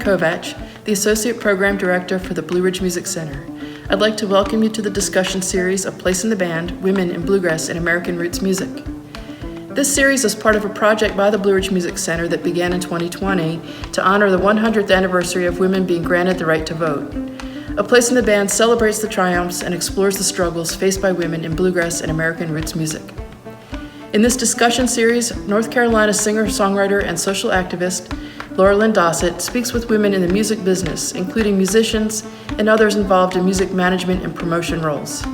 Kovatch, the Associate Program Director for the Blue Ridge Music Center. I'd like to welcome you to the discussion series of Place in the Band, Women in Bluegrass and American Roots Music. This series is part of a project by the Blue Ridge Music Center that began in 2020 to honor the 100th anniversary of women being granted the right to vote. A Place in the Band celebrates the triumphs and explores the struggles faced by women in bluegrass and American roots music. In this discussion series, North Carolina singer-songwriter and social activist Laurelyn Dossett speaks with women in the music business, including musicians and others involved in music management and promotion roles.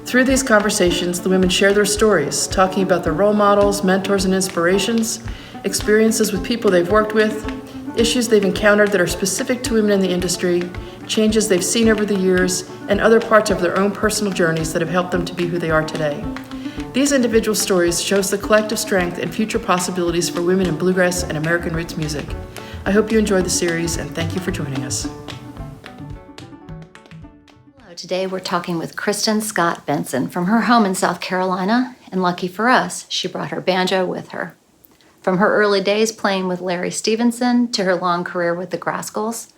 Through these conversations, the women share their stories, talking about their role models, mentors, and inspirations, experiences with people they've worked with, issues they've encountered that are specific to women in the industry, changes they've seen over the years, and other parts of their own personal journeys that have helped them to be who they are today. These individual stories shows the collective strength and future possibilities for women in bluegrass and American roots music. I hope you enjoyed the series, and thank you for joining us. Hello, today we're talking with KRISTIN Scott Benson from her home in South Carolina, and lucky for us, she brought her banjo with her. From her early days playing with Larry Stevenson to her long career with the Grascals,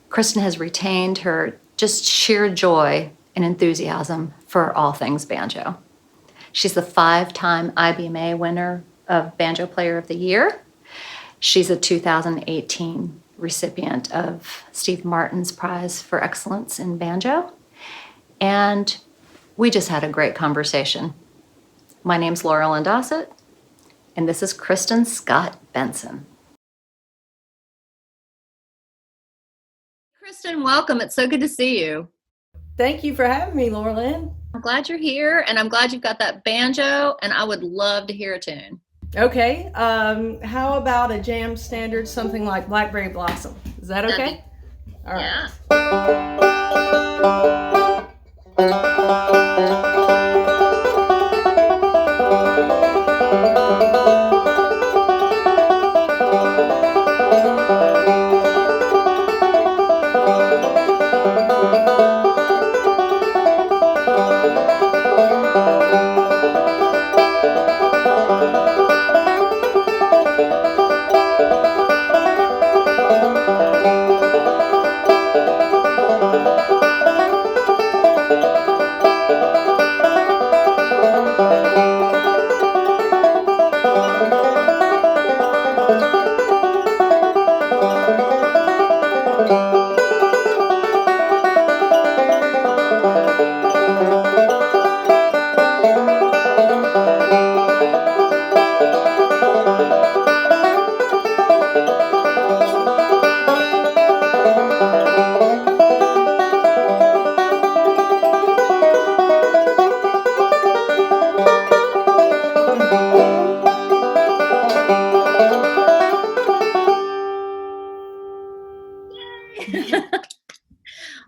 KRISTIN has retained her just sheer joy and enthusiasm for all things banjo. She's the 5-time IBMA winner of Banjo Player of the Year. She's a 2018 recipient of Steve Martin's Prize for Excellence in Banjo. And we just had a great conversation. My name's Laurelyn Dossett, and this is KRISTIN Scott Benson. KRISTIN, welcome. It's so good to see you. Thank you for having me, Laurelyn. I'm glad you're here, and I'm glad you've got that banjo, and I would love to hear a tune. Okay, how about a jam standard, something like Blackberry Blossom? Is that okay? All right.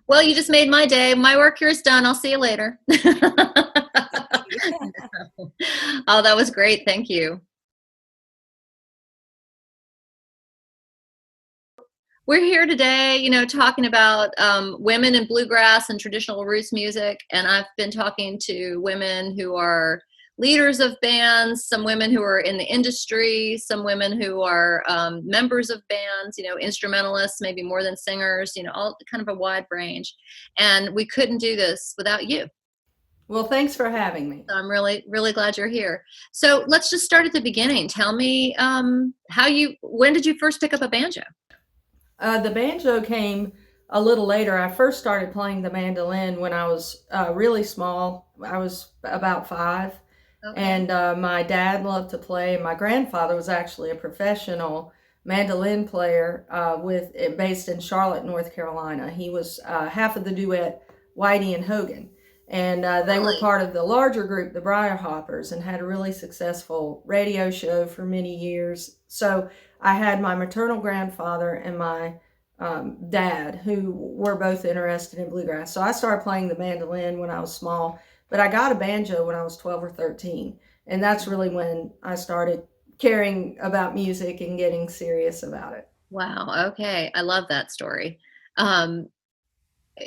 Well, you just made my day. My work here is done. I'll see you later. Oh, that was great. Thank you. We're here today, talking about women in bluegrass and traditional roots music. And I've been talking to women who are leaders of bands, some women who are in the industry, some women who are members of bands, instrumentalists, maybe more than singers, all kind of a wide range. And we couldn't do this without you. Well, thanks for having me. So I'm really, really glad you're here. So let's just start at the beginning. Tell me when did you first pick up a banjo? The banjo came a little later. I first started playing the mandolin when I was really small. I was about 5. Okay. And my dad loved to play. My grandfather was actually a professional mandolin player based in Charlotte, North Carolina. He was half of the duet Whitey and Hogan. And they were part of the larger group, the Briarhoppers, and had a really successful radio show for many years. So I had my maternal grandfather and my dad, who were both interested in bluegrass. So I started playing the mandolin when I was small. But I got a banjo when I was 12 or 13, and that's really when I started caring about music and getting serious about it. Wow. Okay. I love that story.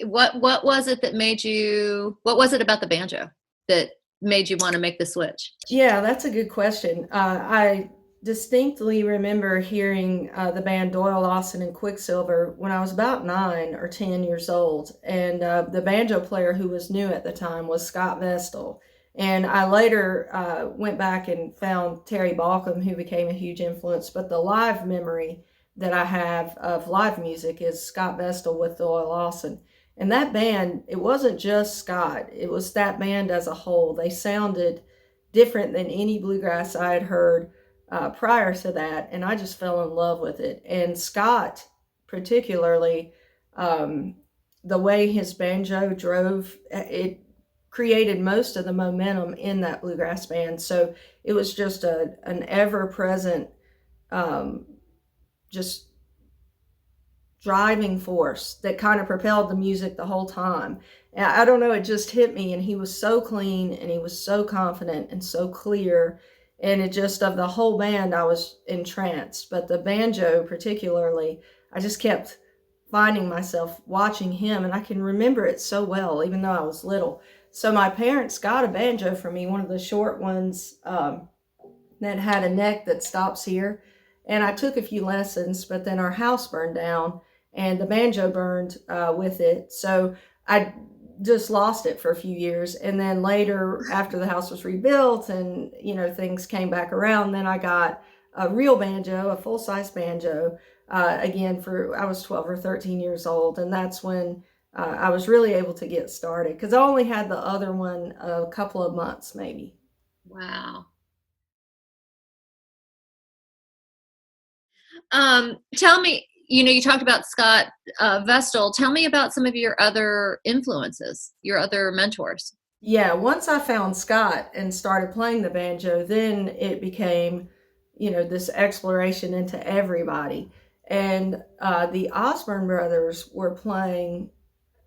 What was it that made you, what was it about the banjo that made you want to make the switch? Yeah, that's a good question. I distinctly remember hearing the band Doyle, Lawson, and Quicksilver when I was about 9 or 10 years old. And the banjo player who was new at the time was Scott Vestal. And I later went back and found Terry Balcom, who became a huge influence. But the live memory that I have of live music is Scott Vestal with Doyle Lawson. And that band, it wasn't just Scott, it was that band as a whole. They sounded different than any bluegrass I had heard prior to that, and I just fell in love with it. And Scott, particularly, the way his banjo drove, it created most of the momentum in that bluegrass band. So it was just an ever-present, just driving force that kind of propelled the music the whole time. And I don't know, it just hit me, and he was so clean, and he was so confident and so clear. And it just, of the whole band, I was entranced. But the banjo particularly, I just kept finding myself watching him, and I can remember it so well, even though I was little. So my parents got a banjo for me, one of the short ones that had a neck that stops here. And I took a few lessons, but then our house burned down, and the banjo burned with it. So I just lost it for a few years. And then later, after the house was rebuilt and, things came back around, then I got a real banjo, a full-size banjo, again, I was 12 or 13 years old. And that's when I was really able to get started, because I only had the other one a couple of months, maybe. Wow. Tell me, you talked about Scott Vestal. Tell me about some of your other influences, your other mentors. Yeah, once I found Scott and started playing the banjo, then it became, this exploration into everybody. And the Osborne brothers were playing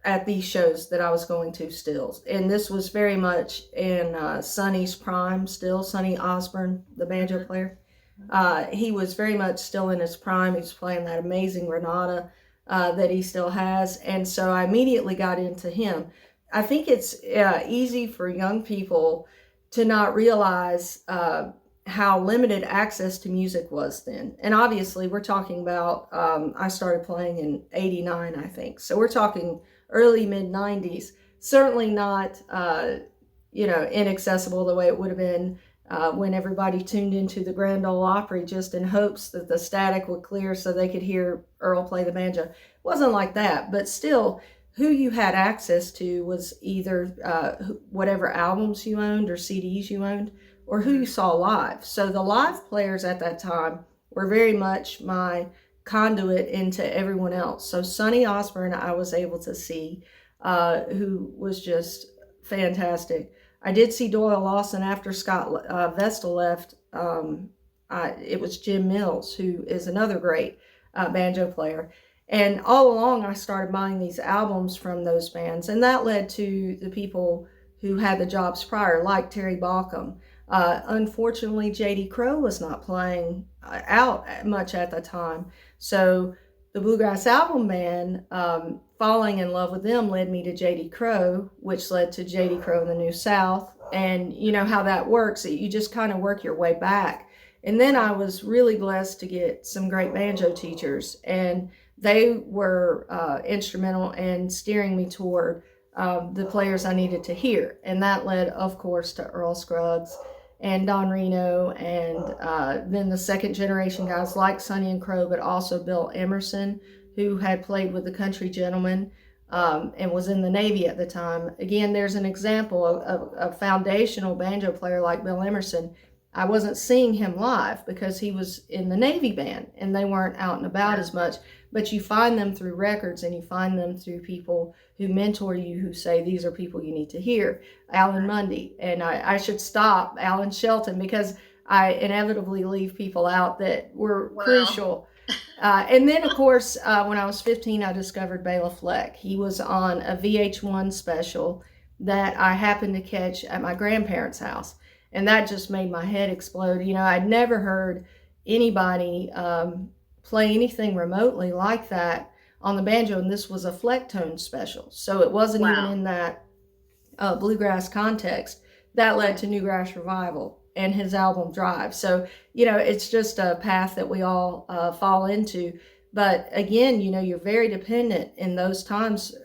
at these shows that I was going to still. And this was very much in Sonny's prime still, Sonny Osborne, the banjo player. He was very much still in his prime. He was playing that amazing Renata that he still has. And so I immediately got into him. I think it's easy for young people to not realize how limited access to music was then. And obviously we're talking about, I started playing in 89, I think. So we're talking early mid 90s, certainly not, inaccessible the way it would have been when everybody tuned into the Grand Ole Opry just in hopes that the static would clear so they could hear Earl play the banjo. It wasn't like that, but still, who you had access to was either whatever albums you owned or CDs you owned, or who you saw live. So the live players at that time were very much my conduit into everyone else. So Sonny Osborne I was able to see, who was just fantastic. I did see Doyle Lawson after Scott Vestal left. It was Jim Mills, who is another great banjo player. And all along, I started buying these albums from those bands. And that led to the people who had the jobs prior, like Terry Balcom. Unfortunately, J.D. Crowe was not playing out much at the time. So the Bluegrass Album Band, falling in love with them led me to J.D. Crowe, which led to J.D. Crowe in the New South. And you know how that works. You just kind of work your way back. And then I was really blessed to get some great banjo teachers. And they were instrumental in steering me toward the players I needed to hear. And that led, of course, to Earl Scruggs and Don Reno, and then the second generation guys like Sonny and Crowe, but also Bill Emerson, who had played with the Country Gentlemen and was in the Navy at the time. Again, there's an example of a foundational banjo player like Bill Emerson. I wasn't seeing him live because he was in the Navy band and they weren't out and about as much. But you find them through records, and you find them through people who mentor you, who say, these are people you need to hear. Alan Mundy, and I should stop, Alan Shelton, because I inevitably leave people out that were crucial. And then, of course, when I was 15, I discovered Bela Fleck. He was on a VH1 special that I happened to catch at my grandparents' house. And that just made my head explode. You know, I'd never heard anybody play anything remotely like that on the banjo, and this was a Flecktone special. So it wasn't even in that bluegrass context. That led to Newgrass Revival. and his album Drive. So, you know, it's just a path that we all fall into. But again, you know, you're very dependent in those times.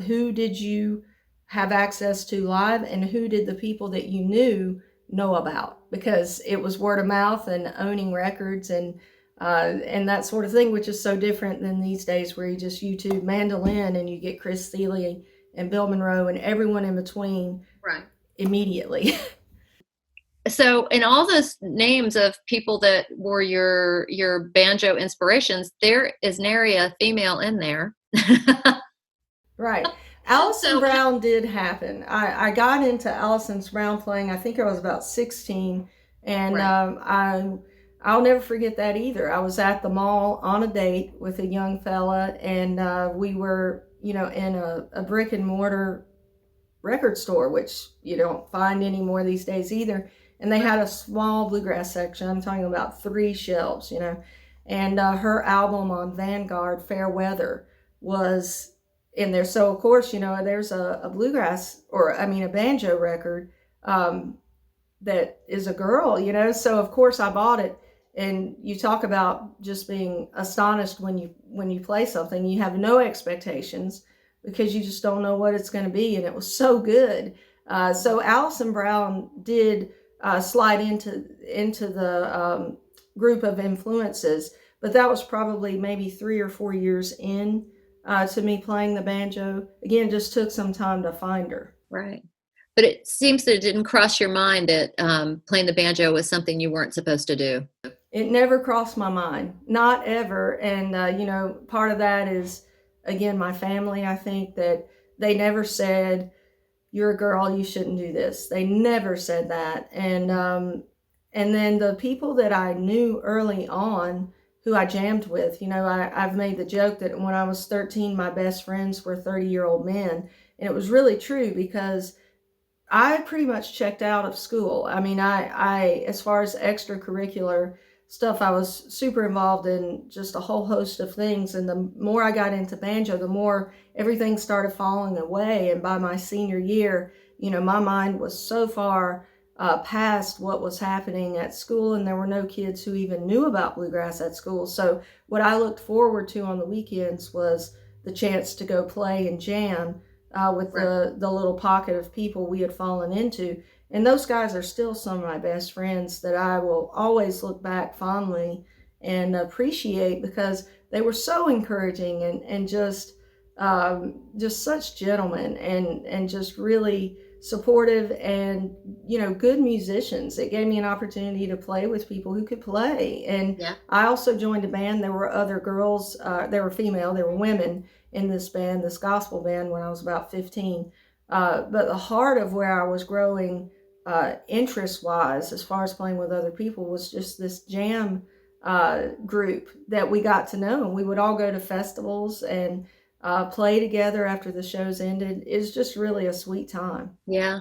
Who did you have access to live, and who did the people that you knew know about? Because it was word of mouth and owning records and that sort of thing, which is so different than these days where you just YouTube mandolin and you get Chris Thile and Bill Monroe and everyone in between immediately. So in all those names of people that were your banjo inspirations, there is nary a female in there. Right. Alison Brown did happen. I got into Alison Brown playing, I think I was about 16, and I'll never forget that either. I was at the mall on a date with a young fella, and we were, you know, in a brick and mortar record store, which you don't find anymore these days either. And they had a small bluegrass section. I'm talking about 3 shelves, you know. And her album on Vanguard, Fair Weather, was in there. So of course, you know, there's a bluegrass, or I mean a banjo record that is a girl, you know. So of course I bought it. And you talk about just being astonished when you play something. You have no expectations because you just don't know what it's going to be, and it was so good. So Alison Brown did slide into the group of influences, but that was probably maybe 3 or 4 years in to me playing the banjo. Again, just took some time to find her. Right. But it seems that it didn't cross your mind that playing the banjo was something you weren't supposed to do. It never crossed my mind, not ever. And, you know, part of that is, again, my family. I think that they never said, you're a girl, you shouldn't do this. They never said that. And then the people that I knew early on who I jammed with, you know, I've made the joke that when I was 13, my best friends were 30-year-old men. And it was really true because I pretty much checked out of school. I mean, I as far as extracurricular stuff, I was super involved in just a whole host of things. And the more I got into banjo, the more everything started falling away. And by my senior year, you know, my mind was so far past what was happening at school, and there were no kids who even knew about bluegrass at school. So what I looked forward to on the weekends was the chance to go play and jam with the little pocket of people we had fallen into. And those guys are still some of my best friends that I will always look back fondly and appreciate, because they were so encouraging and just such gentlemen and just really supportive and, you know, good musicians. It gave me an opportunity to play with people who could play. And I also joined a band. There were other girls, they were female, there were women in this band, this gospel band, when I was about 15. But the heart of where I was growing interest-wise, as far as playing with other people, was just this jam group that we got to know. And we would all go to festivals and play together after the shows ended. It's just really a sweet time. Yeah.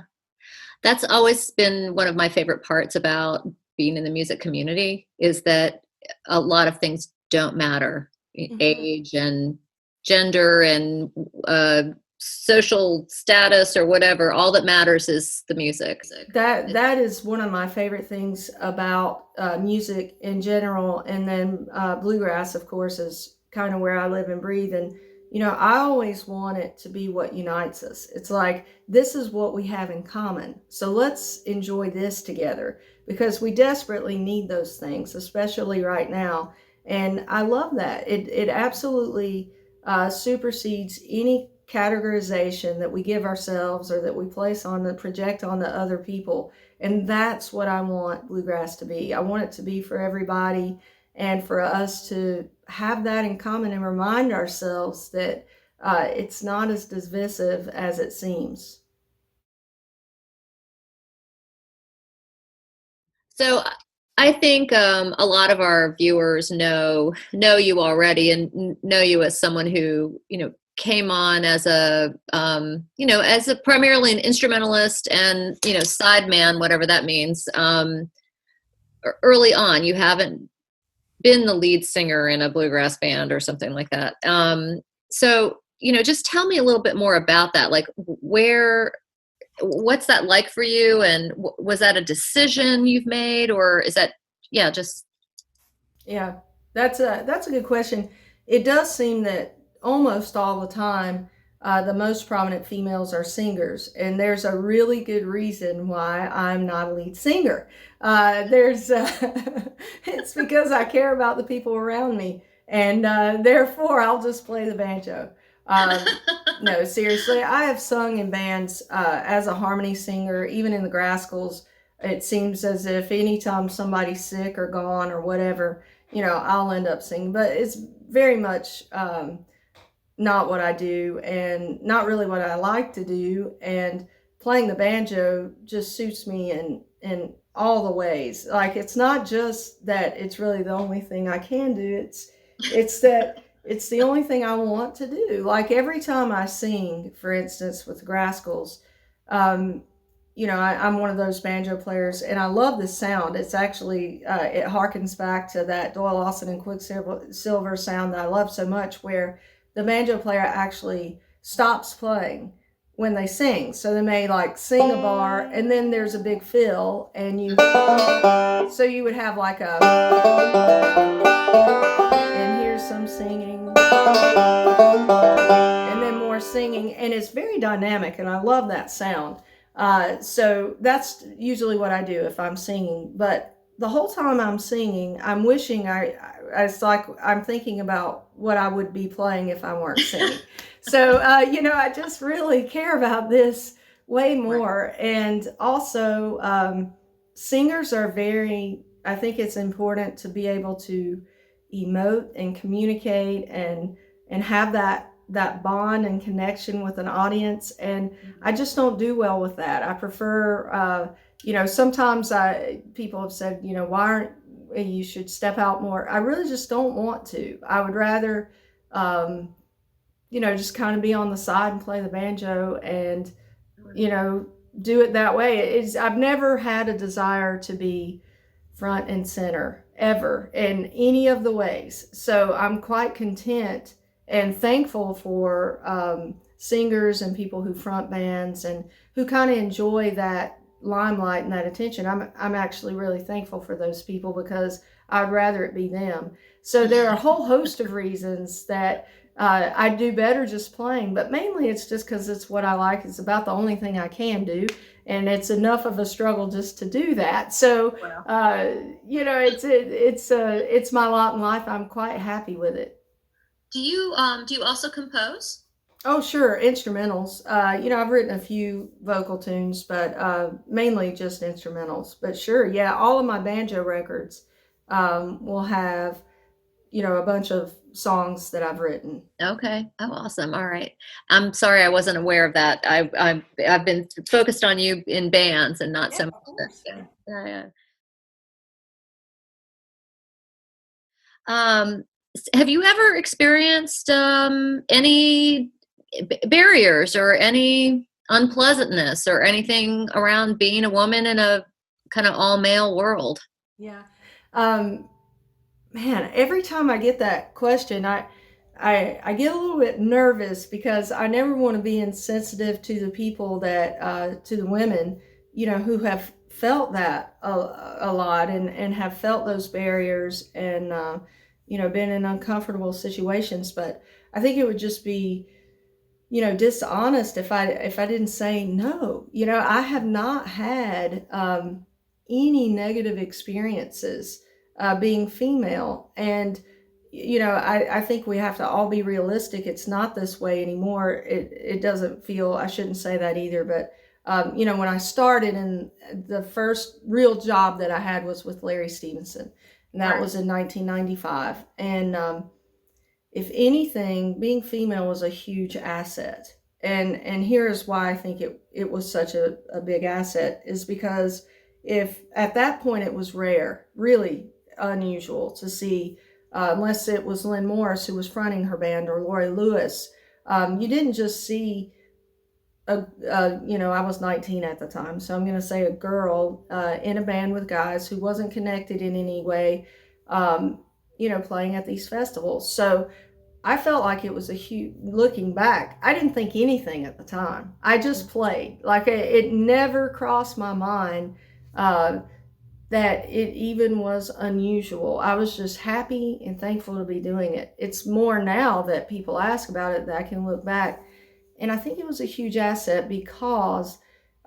That's always been one of my favorite parts about being in the music community, is that a lot of things don't matter. Age and gender and social status or whatever. All that matters is the music. That is one of my favorite things about music in general. And then bluegrass, of course, is kind of where I live and breathe. And, you know, I always want it to be what unites us. It's like, this is what we have in common. So let's enjoy this together, because we desperately need those things, especially right now. And I love that. It absolutely supersedes any categorization that we give ourselves or that we place on the project onto other people. And that's what I want bluegrass to be. I want it to be for everybody, and for us to have that in common and remind ourselves that it's not as divisive as it seems. So I think a lot of our viewers know you already, and know you as someone who, you know, came on as a primarily an instrumentalist and, you know, sideman, whatever that means. Early on, you haven't been the lead singer in a bluegrass band or something like that. So, you know, just tell me a little bit more about that. Like, what's that like for you? And was that a decision you've made, or is that, just. Yeah, that's a good question. It does seem that almost all the time, the most prominent females are singers, and there's a really good reason why I'm not a lead singer. There's it's because I care about the people around me, and therefore I'll just play the banjo. Um, no, seriously, I have sung in bands as a harmony singer, even in the Grascals. It seems as if anytime somebody's sick or gone or whatever, I'll end up singing. But it's very much not what I do and not really what I like to do. And playing the banjo just suits me in all the ways. Like, it's not just that it's really the only thing I can do. It's that it's the only thing I want to do. Like, every time I sing, for instance, with Grascals, I'm one of those banjo players, and I love the sound. It's actually, it harkens back to that Doyle Lawson and Quicksilver sound that I love so much, where the banjo player actually stops playing when they sing. So they may sing a bar, and then there's a big fill, and so you would have and here's some singing, and then more singing, and it's very dynamic, and I love that sound. So that's usually what I do if I'm singing. But the whole time I'm singing, I'm wishing it's like I'm thinking about what I would be playing if I weren't singing. So, I just really care about this way more. And also, singers are I think it's important to be able to emote and communicate and have that bond and connection with an audience, and I just don't do well with that. I prefer, sometimes people have said, why aren't you should step out more. I really just don't want to. I would rather, just kind of be on the side and play the banjo and, do it that way. I've never had a desire to be front and center ever in any of the ways. So I'm quite content and thankful for singers and people who front bands and who kind of enjoy that limelight and that attention. I'm actually really thankful for those people, because I'd rather it be them. So there are a whole host of reasons that I do better just playing, but mainly it's just because it's what I like. It's about the only thing I can do, and it's enough of a struggle just to do that. So, it's my lot in life. I'm quite happy with it. Do you also compose? Oh, sure. Instrumentals. I've written a few vocal tunes, but mainly just instrumentals. But sure, yeah, all of my banjo records will have, a bunch of songs that I've written. Okay. Oh, awesome. All right. I'm sorry I wasn't aware of that. I've been focused on you in bands and not so much this. Yeah. Have you ever experienced any barriers or any unpleasantness or anything around being a woman in a kind of all male world? Yeah. Man, every time I get that question, I get a little bit nervous, because I never want to be insensitive to the people that, to the women, who have felt that a lot and have felt those barriers and, been in uncomfortable situations. But I think it would just be, dishonest if I didn't say no. I have not had any negative experiences being female. And, I think we have to all be realistic. It's not this way anymore. It doesn't feel, I shouldn't say that either, but, when I started, and the first real job that I had was with Larry Stevenson, and that was in 1995. And if anything, being female was a huge asset. And here's why I think it was such a big asset, is because if at that point it was rare, really unusual to see, unless it was Lynn Morris who was fronting her band, or Lori Lewis, you didn't just see I was 19 at the time, so I'm going to say a girl in a band with guys who wasn't connected in any way, playing at these festivals. So I felt like it was a huge, looking back, I didn't think anything at the time. I just played. Like it never crossed my mind that it even was unusual. I was just happy and thankful to be doing it. It's more now that people ask about it that I can look back. And I think it was a huge asset because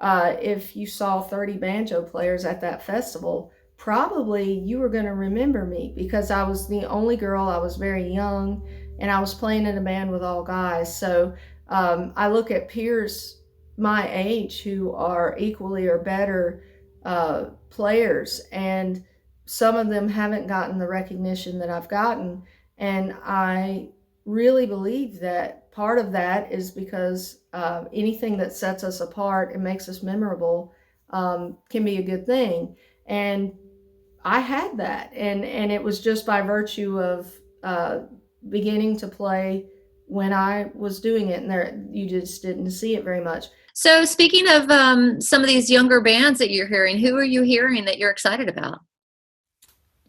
if you saw 30 banjo players at that festival, probably you were going to remember me because I was the only girl. I was very young and I was playing in a band with all guys. So I look at peers my age who are equally or better players, and some of them haven't gotten the recognition that I've gotten. And I really believe that part of that is because anything that sets us apart and makes us memorable can be a good thing. And I had that, and it was just by virtue of beginning to play when I was doing it, and there you just didn't see it very much. So speaking of some of these younger bands that you're hearing, who are you hearing that you're excited about?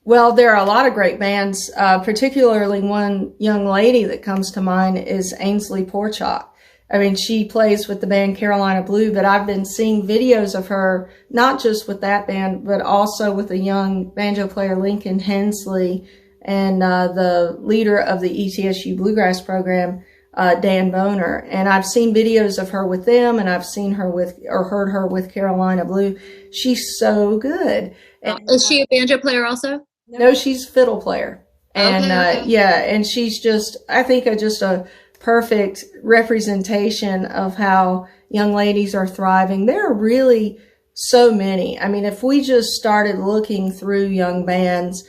Well, there are a lot of great bands, particularly one young lady that comes to mind is Ainsley Porchak. I mean, she plays with the band Carolina Blue, but I've been seeing videos of her, not just with that band, but also with a young banjo player, Lincoln Hensley, and the leader of the ETSU Bluegrass program, Dan Boner. And I've seen videos of her with them, and I've seen her with, or heard her with Carolina Blue. She's so good. And, is she a banjo player also? No, she's a fiddle player. And okay. Yeah, and she's just, I think, just a perfect representation of how young ladies are thriving. There are really so many. I mean, if we just started looking through young bands,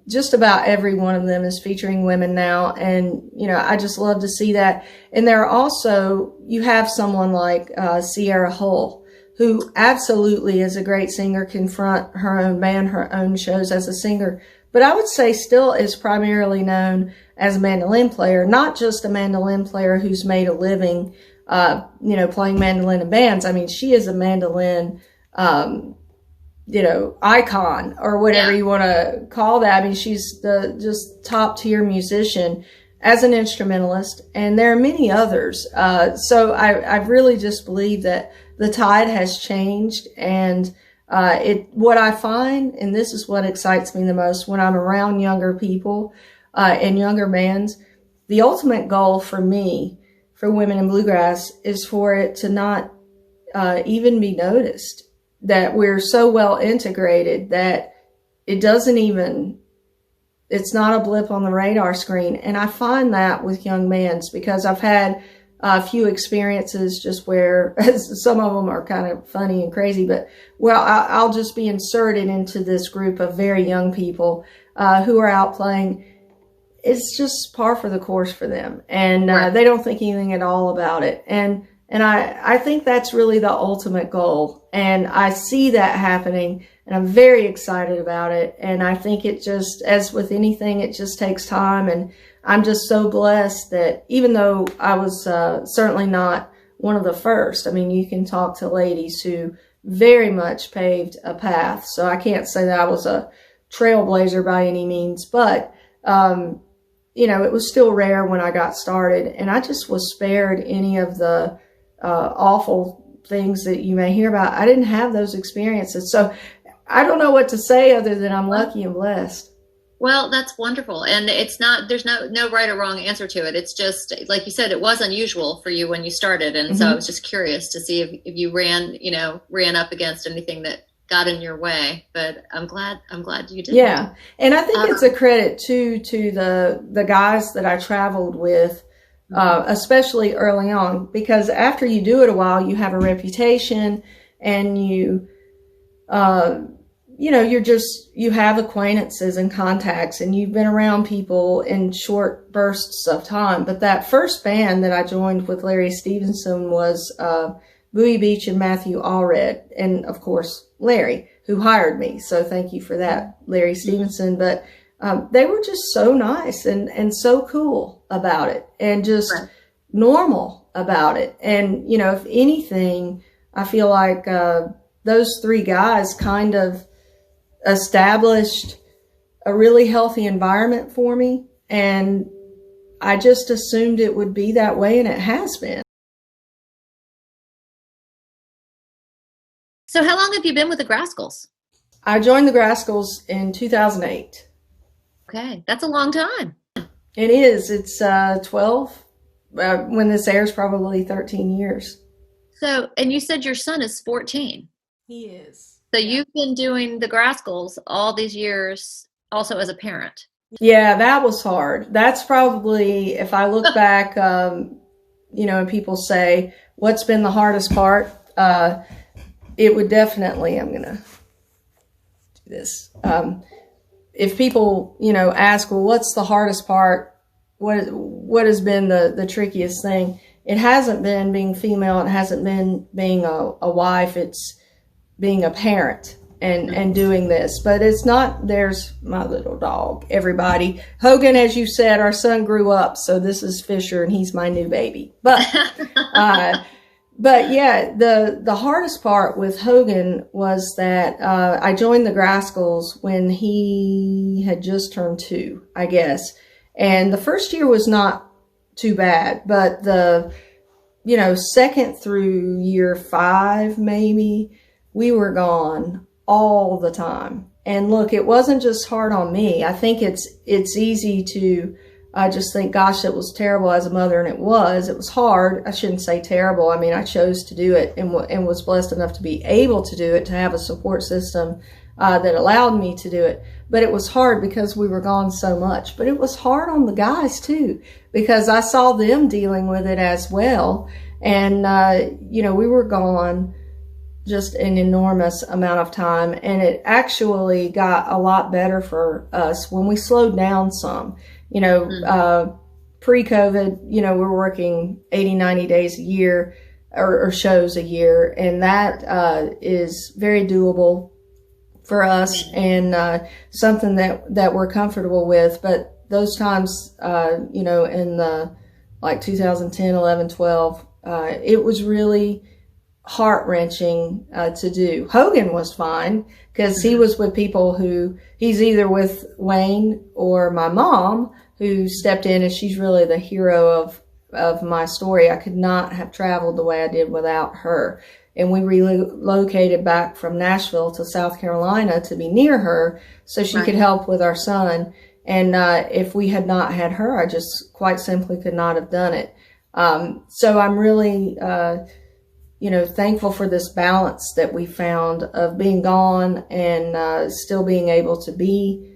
just about every one of them is featuring women now. And, you know, I just love to see that. And there are also, you have someone like Sierra Hull, who absolutely is a great singer, can front her own band, her own shows as a singer. But I would say still is primarily known as a mandolin player, not just a mandolin player who's made a living, you know, playing mandolin in bands. I mean, she is a mandolin, you know, icon or whatever you want to call that. I mean, she's the just top tier musician as an instrumentalist, and there are many others. So I really just believe that the tide has changed, and what I find, and this is what excites me the most when I'm around younger people and younger bands, the ultimate goal for me, for Women in Bluegrass, is for it to not even be noticed, that we're so well integrated that it doesn't even, it's not a blip on the radar screen. And I find that with young bands, because I've had a few experiences just where some of them are kind of funny and crazy, but well, I'll just be inserted into this group of very young people who are out playing. It's just par for the course for them, and they don't think anything at all about it. And I think that's really the ultimate goal, and I see that happening, and I'm very excited about it. And I think it just, as with anything, it just takes time. And I'm just so blessed that even though I was certainly not one of the first, I mean, you can talk to ladies who very much paved a path. So I can't say that I was a trailblazer by any means, but, you know, it was still rare when I got started, and I just was spared any of the awful things that you may hear about. I didn't have those experiences. So I don't know what to say other than I'm lucky and blessed. Well, that's wonderful. And it's not, there's no right or wrong answer to it. It's just, like you said, it was unusual for you when you started. And so I was just curious to see if you ran up against anything that got in your way, but I'm glad you did. Yeah. And I think it's a credit too, to the guys that I traveled with, especially early on, because after you do it a while, you have a reputation, and you know, you have acquaintances and contacts, and you've been around people in short bursts of time. But that first band that I joined with Larry Stevenson was Bowie Beach and Matthew Allred, and of course Larry, who hired me. So thank you for that, Larry Stevenson. But they were just so nice and so cool about it, and just normal about it. And, you know, if anything, I feel like those three guys kind of established a really healthy environment for me. And I just assumed it would be that way, and it has been. So how long have you been with the Grascals? I joined the Grascals in 2008. Okay, that's a long time. It is. It's 12. When this airs, probably 13 years. So, and you said your son is 14. He is. So you've been doing the Grascals all these years also as a parent. Yeah, that was hard. That's probably, if I look back, and people say, what's been the hardest part? It would definitely, I'm going to do this. If people, ask, well, what's the hardest part? What has been the trickiest thing? It hasn't been being female. It hasn't been being a wife. It's being a parent and doing this. But it's not, there's my little dog, everybody. Hogan, as you said, our son grew up. So this is Fisher and he's my new baby. But yeah, the hardest part with Hogan was that I joined the Grascals when he had just turned 2, I guess. And the first year was not too bad, but the, second through year 5, maybe, we were gone all the time. And look, it wasn't just hard on me. I think it's easy to just think, gosh, it was terrible as a mother, and it was hard. I shouldn't say terrible. I mean, I chose to do it and was blessed enough to be able to do it, to have a support system that allowed me to do it. But it was hard because we were gone so much. But it was hard on the guys too, because I saw them dealing with it as well. And, we were gone just an enormous amount of time. And it actually got a lot better for us when we slowed down some. Pre-COVID, we're working 80, 90 days a year or shows a year. And that is very doable for us and something that we're comfortable with. But those times, in the 2010, 11, 12, it was really heart-wrenching to do. Hogan was fine because he was with people who, he's either with Wayne or my mom, who stepped in, and she's really the hero of my story. I could not have traveled the way I did without her. And we relocated back from Nashville to South Carolina to be near her so she could help with our son. And if we had not had her, I just quite simply could not have done it. So I'm really, thankful for this balance that we found of being gone and still being able to be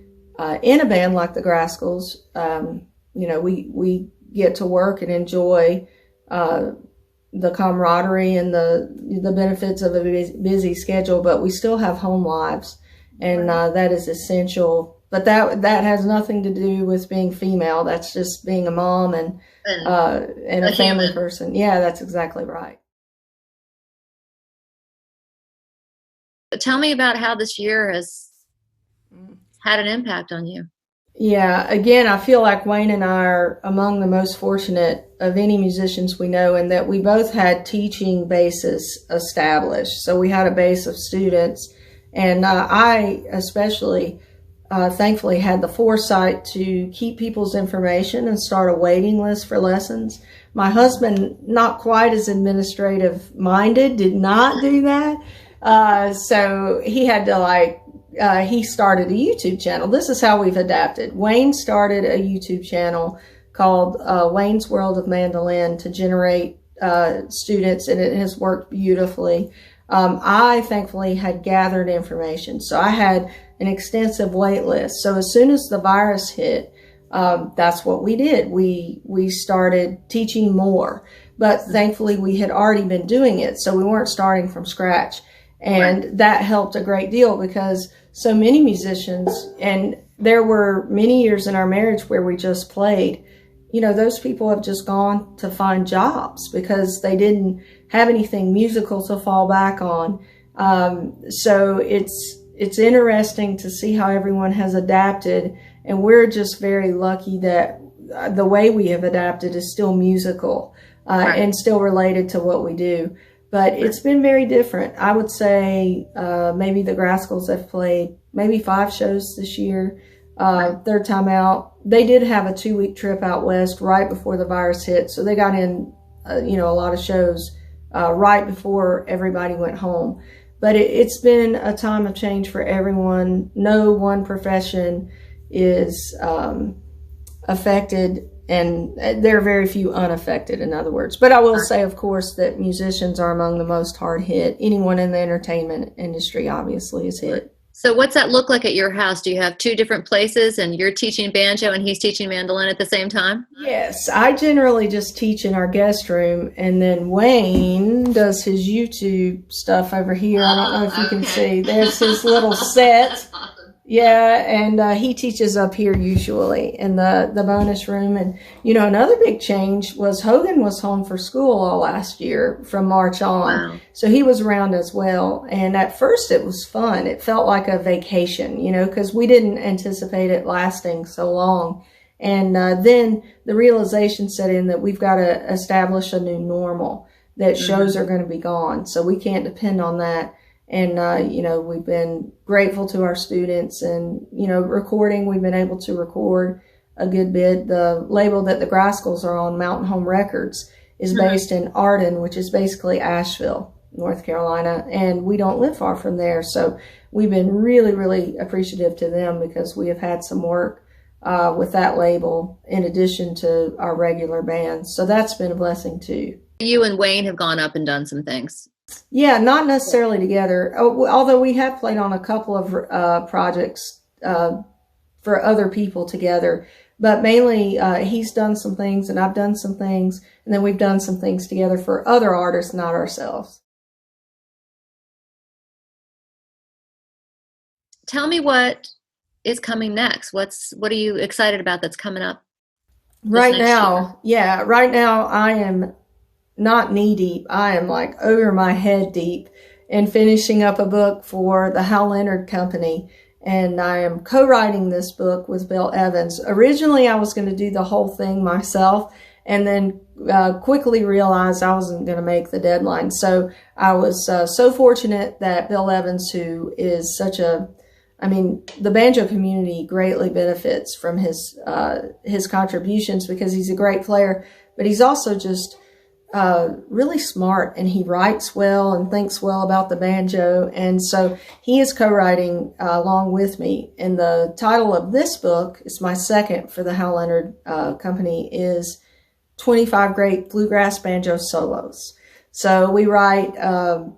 in a band like the Grascals. We get to work and enjoy the camaraderie and the benefits of a busy schedule, but we still have home lives, and that is essential. But that has nothing to do with being female. That's just being a mom and a family person. Yeah, that's exactly right. Tell me about how this year has had an impact on you. Yeah, again, I feel like Wayne and I are among the most fortunate of any musicians we know, in that we both had teaching bases established. So we had a base of students, and I especially thankfully had the foresight to keep people's information and start a waiting list for lessons. My husband, not quite as administrative minded, did not do that. So he had to he started a YouTube channel. This is how we've adapted. Wayne started a YouTube channel called Wayne's World of Mandolin to generate students, and it has worked beautifully. I thankfully had gathered information. So I had an extensive wait list. So as soon as the virus hit, that's what we did. We started teaching more, but thankfully we had already been doing it. So we weren't starting from scratch. And that helped a great deal, because so many musicians, and there were many years in our marriage where we just played, those people have just gone to find jobs because they didn't have anything musical to fall back on. So it's interesting to see how everyone has adapted, and we're just very lucky that the way we have adapted is still musical and still related to what we do. But it's been very different. I would say maybe the Grascals have played maybe 5 shows this year. third time out. They did have a 2-week trip out west right before the virus hit, so they got in, a lot of shows right before everybody went home. But it's been a time of change for everyone. No one profession is affected, and there are very few unaffected, in other words. But I will say, of course, that musicians are among the most hard hit. Anyone in the entertainment industry obviously is hit. So what's that look like at your house? Do you have 2 different places and you're teaching banjo and he's teaching mandolin at the same time? Yes, I generally just teach in our guest room, and then Wayne does his YouTube stuff over here. I don't know if you can see. There's his little set. Yeah, and he teaches up here usually in the bonus room. And, another big change was Hogan was home for school all last year from March on. Wow. So he was around as well. And at first it was fun. It felt like a vacation, because we didn't anticipate it lasting so long. And then the realization set in that we've got to establish a new normal, that shows are going to be gone. So we can't depend on that. And, we've been grateful to our students, and, recording, we've been able to record a good bit. The label that the Grascals are on, Mountain Home Records, is based in Arden, which is basically Asheville, North Carolina. And we don't live far from there. So we've been really, really appreciative to them, because we have had some work with that label in addition to our regular bands. So that's been a blessing too. You and Wayne have gone up and done some things. Yeah, not necessarily together, although we have played on a couple of projects for other people together. But mainly he's done some things and I've done some things, and then we've done some things together for other artists, not ourselves. Tell me what is coming next. What are you excited about that's coming up right now? Yeah, right now I am not knee deep. I am like over my head deep in finishing up a book for the Hal Leonard Company. And I am co-writing this book with Bill Evans. Originally, I was going to do the whole thing myself, and then quickly realized I wasn't going to make the deadline. So I was so fortunate that Bill Evans, who is the banjo community greatly benefits from his contributions, because he's a great player, but he's also just really smart, and he writes well and thinks well about the banjo. And so he is co-writing along with me. And the title of this book is my second for the Hal Leonard Company, is 25 Great Bluegrass Banjo Solos. So we write, 2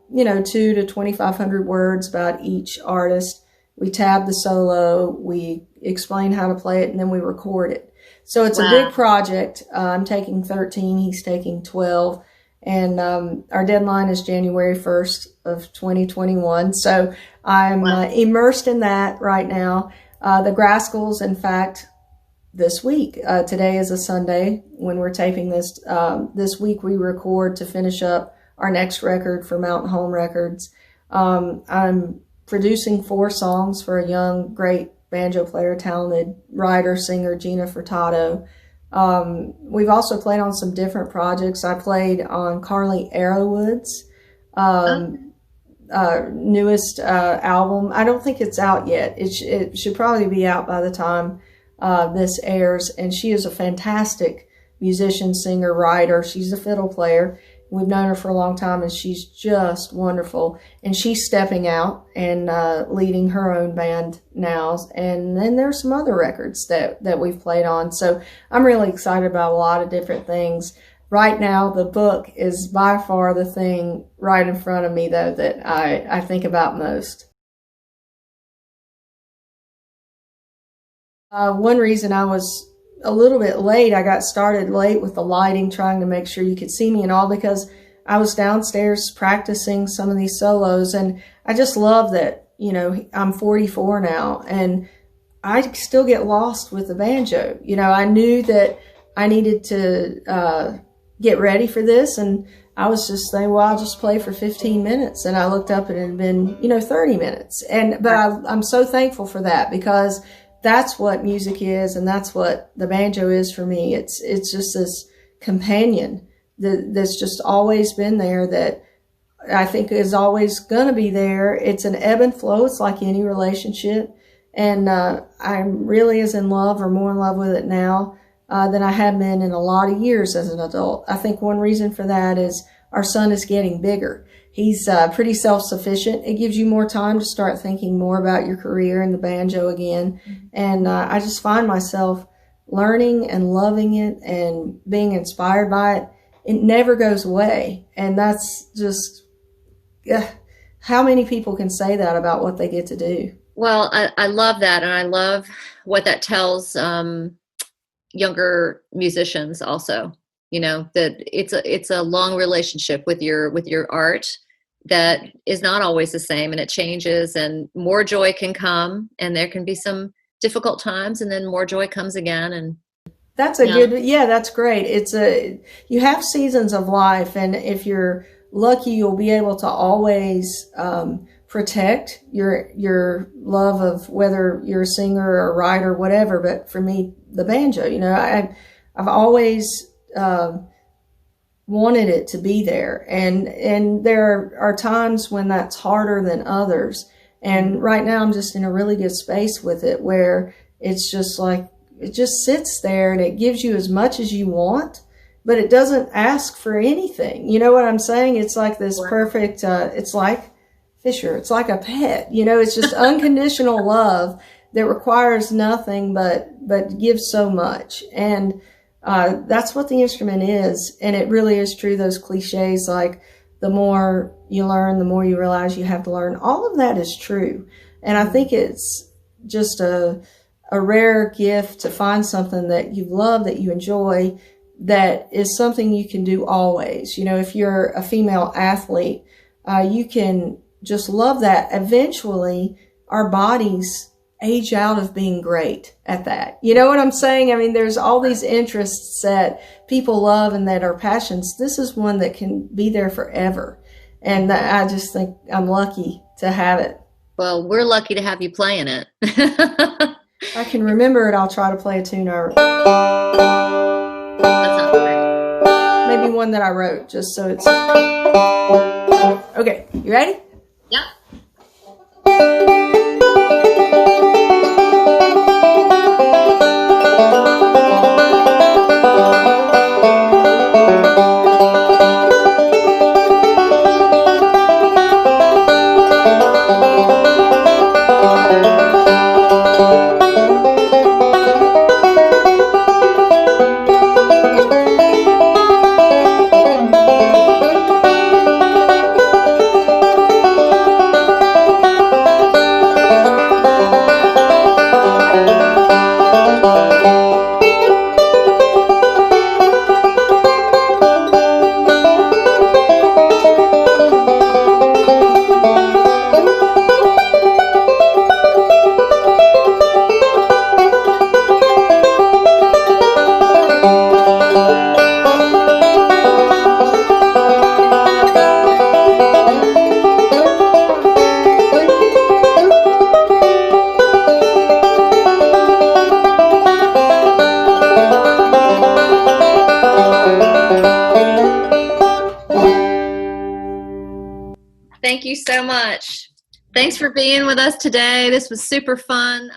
to 2,500 words about each artist. We tab the solo, we explain how to play it, and then we record it. So it's a big project. I'm taking 13, he's taking 12. And our deadline is January 1st of 2021. So I'm immersed in that right now. The Grascals, in fact, this week, today is a Sunday when we're taping this. This week we record to finish up our next record for Mountain Home Records. I'm producing 4 songs for a young, great banjo player, talented writer, singer, Gina Furtado. We've also played on some different projects. I played on Carly Arrowwood's newest album. I don't think it's out yet. It should probably be out by the time this airs. And she is a fantastic musician, singer, writer. She's a fiddle player. We've known her for a long time, and she's just wonderful. And she's stepping out and leading her own band now. And then there's some other records that we've played on. So I'm really excited about a lot of different things. Right now, the book is by far the thing right in front of me, though, that I think about most. One reason I was a little bit late, I got started late with the lighting, trying to make sure you could see me and all, because I was downstairs practicing some of these solos. And I just love that, I'm 44 now, and I still get lost with the banjo. I knew that I needed to get ready for this, and I was just saying, well, I'll just play for 15 minutes. And I looked up and it had been, 30 minutes. But I'm so thankful for that, because that's what music is, and that's what the banjo is for me. It's just this companion that's just always been there, that I think is always going to be there. It's an ebb and flow. It's like any relationship. And I'm really as in love or more in love with it now than I have been in a lot of years as an adult. I think one reason for that is our son is getting bigger. He's pretty self-sufficient. It gives you more time to start thinking more about your career in the banjo again. And I just find myself learning and loving it and being inspired by it. It never goes away. And that's just, how many people can say that about what they get to do? Well, I love that. And I love what that tells younger musicians also, you know, that it's a long relationship with your art that is not always the same, and it changes, and more joy can come, and there can be some difficult times, and then more joy comes again. And that's a good, yeah, that's great. You have seasons of life, and if you're lucky, you'll be able to always protect your love of whether you're a singer or a writer, whatever. But for me, the banjo, you know, I've always wanted it to be there, and there are times when that's harder than others. And right now, I'm just in a really good space with it, where it's just like, it just sits there and it gives you as much as you want, but it doesn't ask for anything. You know what I'm saying? It's like this perfect, it's like Fisher. It's like a pet, you know, it's just unconditional love that requires nothing, but gives so much. And that's what the instrument is. And it really is true. Those cliches, like the more you learn, the more you realize you have to learn. All of that is true. And I think it's just a rare gift to find something that you love, that you enjoy, that is something you can do always. You know, if you're a female athlete, you can just love that. Eventually, our bodies age out of being great at that. You know what I'm saying? I mean, there's all these interests that people love and that are passions. This is one that can be there forever. And I just think I'm lucky to have it. Well, we're lucky to have you playing it. If I can remember it, I'll try to play a tune. That sounds great. Maybe one that I wrote, just so it's... Okay, you ready? Yeah. Thank you so much. Thanks for being with us today. This was super fun.